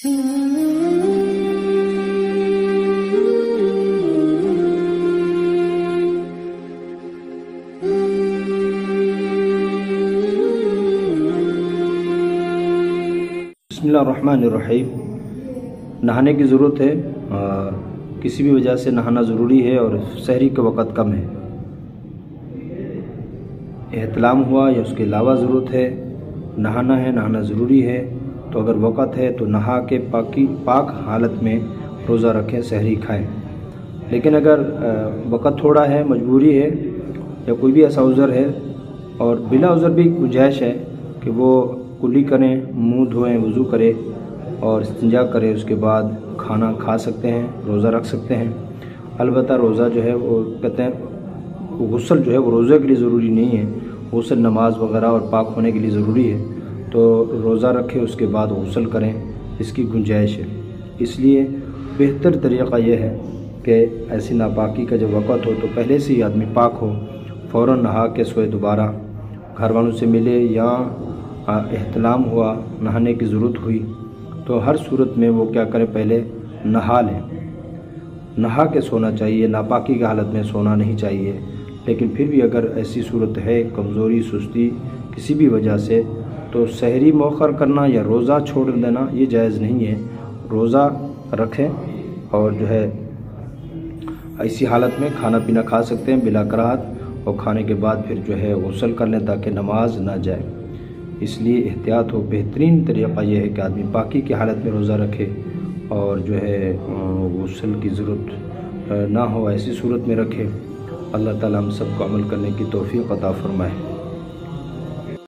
बिस्मिल्लाहिर्रहमानिर्रहीम। नहाने की ज़रूरत है, किसी भी वजह से नहाना ज़रूरी है और सहरी का वक़्त कम है, एहतलाम हुआ या उसके अलावा ज़रूरत है, नहाना ज़रूरी है। तो अगर वक़्त है तो नहा के पाक हालत में रोज़ा रखें, सहरी खाएं। लेकिन अगर वक़्त थोड़ा है, मजबूरी है या कोई भी ऐसा उज़र है और बिला उज़र भी गुंजाइश है कि वो कुली करें, मुंह धोएं, वज़ू करें और इस्तिंजा करें, उसके बाद खाना खा सकते हैं, रोज़ा रख सकते हैं। अलबत्ता रोज़ा जो है वो कहते हैं गुस्ल जो है वो रोज़े के लिए ज़रूरी नहीं है, गुस्ल नमाज वगैरह और पाक होने के लिए ज़रूरी है। तो रोज़ा रखें, उसके बाद गुस्ल करें, इसकी गुंजाइश है। इसलिए बेहतर तरीक़ा यह है कि ऐसी नापाकी का जब वक़्त हो तो पहले से ही आदमी पाक हो, फ़ौरन नहा के सोए, दोबारा घर वालों से मिले या एहतलाम हुआ, नहाने की ज़रूरत हुई तो हर सूरत में वो क्या करें, पहले नहा लें। नहा के सोना चाहिए, नापाकी की हालत में सोना नहीं चाहिए। लेकिन फिर भी अगर ऐसी सूरत है, कमज़ोरी, सुस्ती किसी भी वजह से, तो सहरी मौखर करना या रोज़ा छोड़ देना ये जायज़ नहीं है। रोज़ा रखें और जो है ऐसी हालत में खाना पीना खा सकते हैं बिला कराहत, और खाने के बाद फिर जो है गुस्ल कर लें ताकि नमाज ना जाए। इसलिए एहतियात हो। बेहतरीन तरीक़ा यह है कि आदमी पाकी की हालत में रोज़ा रखे और जो है गुस्ल की ज़रूरत ना हो ऐसी सूरत में रखे। अल्लाह ताला हम सबको अमल करने की तौफ़ीक़ अता फ़रमाए।